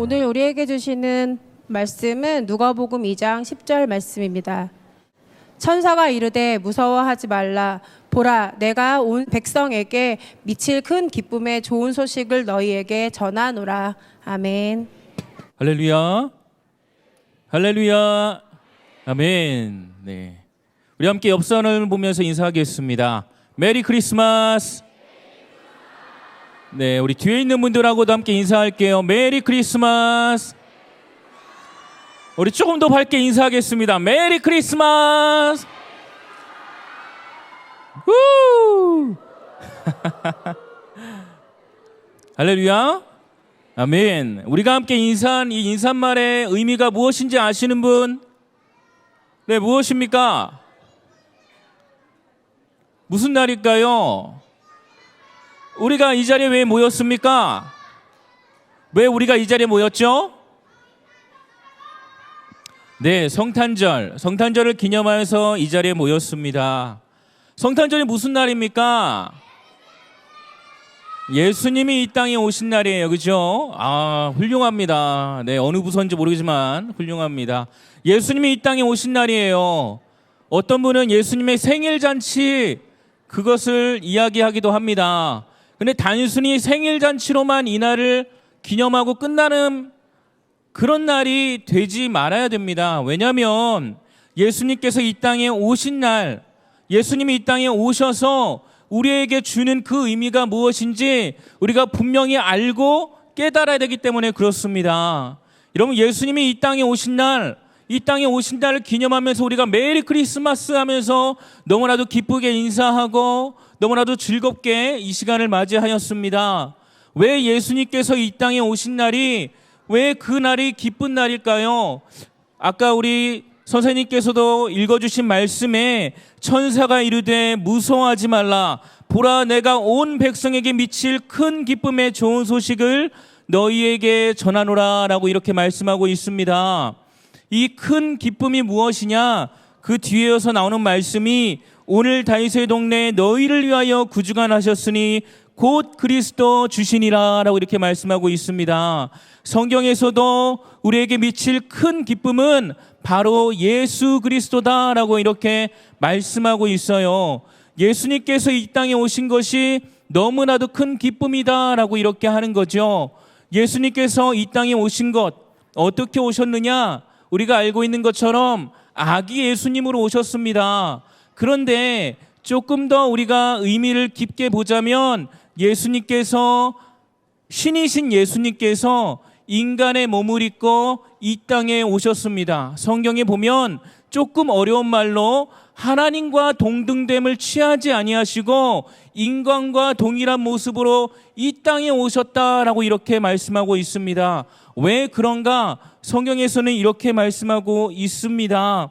오늘 우리에게 주시는 말씀은 누가복음 2장 10절 말씀입니다. 천사가 이르되 무서워하지 말라. 보라, 내가 온 백성에게 미칠 큰 기쁨의 좋은 소식을 너희에게 전하노라. 아멘. 할렐루야. 할렐루야. 아멘. 네. 우리 함께 옆 사람을 보면서 인사하겠습니다. 메리 크리스마스. 네, 우리 뒤에 있는 분들하고도 함께 인사할게요. 메리 크리스마스. 우리 조금 더 밝게 인사하겠습니다. 메리 크리스마스. 우! 할렐루야. 아멘. 우리가 함께 인사한 이 인사말의 의미가 무엇인지 아시는 분? 네, 무엇입니까? 무슨 날일까요? 우리가 이 자리에 왜 모였습니까? 왜 우리가 이 자리에 모였죠? 네, 성탄절을 기념하여서 이 자리에 모였습니다. 성탄절이 무슨 날입니까? 예수님이 이 땅에 오신 날이에요. 그죠? 아, 훌륭합니다. 네, 어느 부서인지 모르겠지만 훌륭합니다. 예수님이 이 땅에 오신 날이에요. 어떤 분은 예수님의 생일잔치 그것을 이야기하기도 합니다. 근데 단순히 생일잔치로만 이 날을 기념하고 끝나는 그런 날이 되지 말아야 됩니다. 왜냐하면 예수님께서 이 땅에 오신 날, 예수님이 이 땅에 오셔서 우리에게 주는 그 의미가 무엇인지 우리가 분명히 알고 깨달아야 되기 때문에 그렇습니다. 여러분, 예수님이 이 땅에 오신 날, 이 땅에 오신 날을 기념하면서 우리가 메리 크리스마스 하면서 너무나도 기쁘게 인사하고 너무나도 즐겁게 이 시간을 맞이하였습니다. 왜 예수님께서 이 땅에 오신 날이, 왜 그 날이 기쁜 날일까요? 아까 우리 선생님께서도 읽어주신 말씀에 천사가 이르되 무서워하지 말라. 보라, 내가 온 백성에게 미칠 큰 기쁨의 좋은 소식을 너희에게 전하노라 라고 이렇게 말씀하고 있습니다. 이 큰 기쁨이 무엇이냐? 그 뒤에서 나오는 말씀이 오늘 다윗의 동네에 너희를 위하여 구주관하셨으니 곧 그리스도 주시니라 라고 이렇게 말씀하고 있습니다. 성경에서도 우리에게 미칠 큰 기쁨은 바로 예수 그리스도다 라고 이렇게 말씀하고 있어요. 예수님께서 이 땅에 오신 것이 너무나도 큰 기쁨이다 라고 이렇게 하는 거죠. 예수님께서 이 땅에 오신 것, 어떻게 오셨느냐? 우리가 알고 있는 것처럼 아기 예수님으로 오셨습니다. 그런데 조금 더 우리가 의미를 깊게 보자면 예수님께서, 신이신 예수님께서 인간의 몸을 입고 이 땅에 오셨습니다. 성경에 보면 조금 어려운 말로 하나님과 동등됨을 취하지 아니하시고 인간과 동일한 모습으로 이 땅에 오셨다라고 이렇게 말씀하고 있습니다. 왜 그런가? 성경에서는 이렇게 말씀하고 있습니다.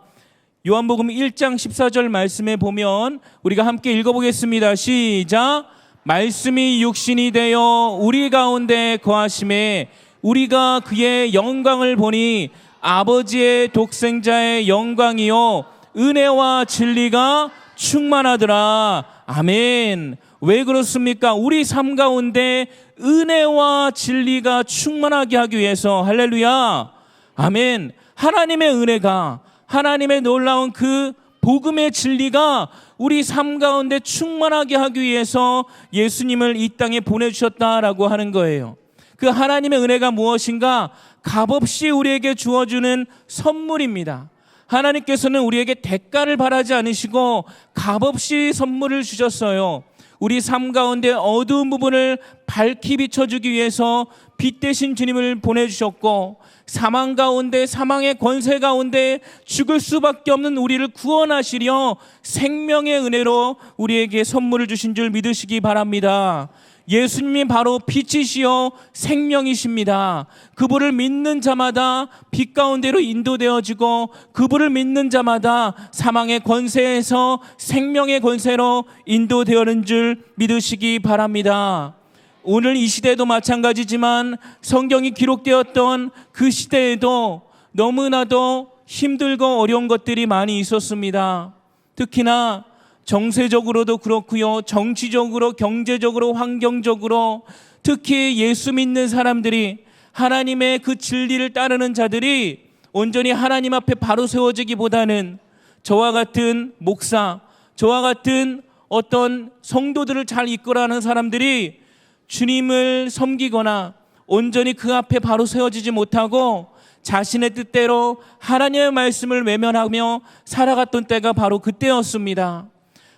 요한복음 1장 14절 말씀에 보면 우리가 함께 읽어보겠습니다. 시작. 말씀이 육신이 되어 우리 가운데 거하심에 우리가 그의 영광을 보니 아버지의 독생자의 영광이요 은혜와 진리가 충만하더라. 아멘. 왜 그렇습니까? 우리 삶 가운데 은혜와 진리가 충만하게 하기 위해서, 할렐루야, 아멘, 하나님의 은혜가, 하나님의 놀라운 그 복음의 진리가 우리 삶 가운데 충만하게 하기 위해서 예수님을 이 땅에 보내주셨다라고 하는 거예요. 그 하나님의 은혜가 무엇인가? 값없이 우리에게 주어주는 선물입니다. 하나님께서는 우리에게 대가를 바라지 않으시고 값없이 선물을 주셨어요. 우리 삶 가운데 어두운 부분을 밝히 비춰주기 위해서 빛 대신 주님을 보내주셨고, 사망 가운데, 사망의 권세 가운데 죽을 수밖에 없는 우리를 구원하시려 생명의 은혜로 우리에게 선물을 주신 줄 믿으시기 바랍니다. 예수님이 바로 빛이시요 생명이십니다. 그분을 믿는 자마다 빛 가운데로 인도되어지고 그분을 믿는 자마다 사망의 권세에서 생명의 권세로 인도되어는 줄 믿으시기 바랍니다. 오늘 이 시대도 마찬가지지만 성경이 기록되었던 그 시대에도 너무나도 힘들고 어려운 것들이 많이 있었습니다. 특히나 정세적으로도 그렇고요, 정치적으로, 경제적으로, 환경적으로, 특히 예수 믿는 사람들이, 하나님의 그 진리를 따르는 자들이 온전히 하나님 앞에 바로 세워지기보다는 저와 같은 목사, 저와 같은 어떤 성도들을 잘 이끌어가는 사람들이 주님을 섬기거나 온전히 그 앞에 바로 세워지지 못하고 자신의 뜻대로 하나님의 말씀을 외면하며 살아갔던 때가 바로 그때였습니다.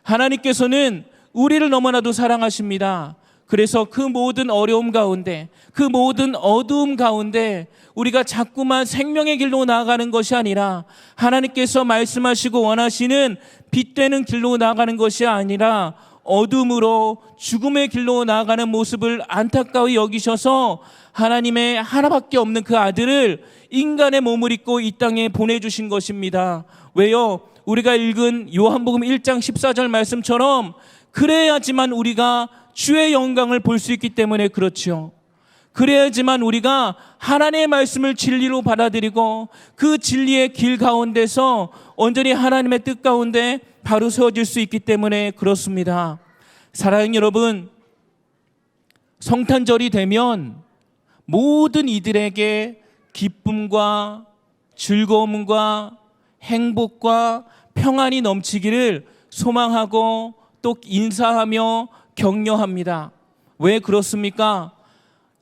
하나님께서는 우리를 너무나도 사랑하십니다. 그래서 그 모든 어려움 가운데, 그 모든 어두움 가운데 우리가 자꾸만 생명의 길로 나아가는 것이 아니라 하나님께서 말씀하시고 원하시는 빛되는 길로 나아가는 것이 아니라 어둠으로 죽음의 길로 나아가는 모습을 안타까이 여기셔서 하나님의 하나밖에 없는 그 아들을 인간의 몸을 입고 이 땅에 보내주신 것입니다. 왜요? 우리가 읽은 요한복음 1장 14절 말씀처럼 그래야지만 우리가 주의 영광을 볼 수 있기 때문에 그렇죠. 그래야지만 우리가 하나님의 말씀을 진리로 받아들이고 그 진리의 길 가운데서 온전히 하나님의 뜻 가운데 바로 세워질 수 있기 때문에 그렇습니다. 사랑하는 여러분, 성탄절이 되면 모든 이들에게 기쁨과 즐거움과 행복과 평안이 넘치기를 소망하고 또 인사하며 격려합니다. 왜 그렇습니까?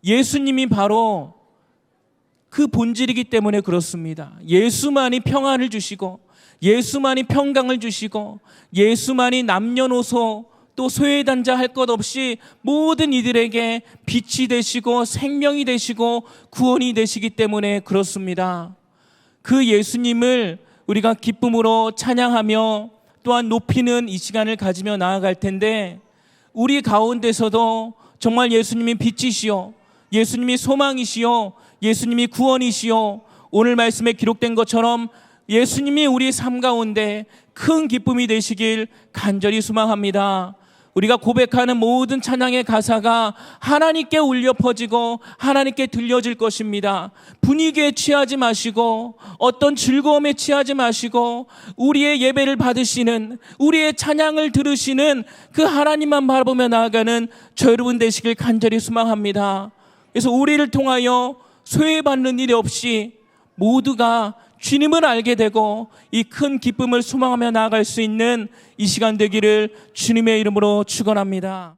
예수님이 바로 그 본질이기 때문에 그렇습니다. 예수만이 평안을 주시고 예수만이 평강을 주시고 예수만이 남녀노소 또 소외단자 할 것 없이 모든 이들에게 빛이 되시고 생명이 되시고 구원이 되시기 때문에 그렇습니다. 그 예수님을 우리가 기쁨으로 찬양하며 또한 높이는 이 시간을 가지며 나아갈 텐데, 우리 가운데서도 정말 예수님이 빛이시요, 예수님이 소망이시요, 예수님이 구원이시요, 오늘 말씀에 기록된 것처럼 예수님이 우리 삶 가운데 큰 기쁨이 되시길 간절히 소망합니다. 우리가 고백하는 모든 찬양의 가사가 하나님께 울려 퍼지고 하나님께 들려질 것입니다. 분위기에 취하지 마시고 어떤 즐거움에 취하지 마시고 우리의 예배를 받으시는, 우리의 찬양을 들으시는 그 하나님만 바라보며 나아가는 저 여러분 되시길 간절히 소망합니다. 그래서 우리를 통하여 소외받는 일이 없이 모두가 주님을 알게 되고 이 큰 기쁨을 소망하며 나아갈 수 있는 이 시간 되기를 주님의 이름으로 축원합니다.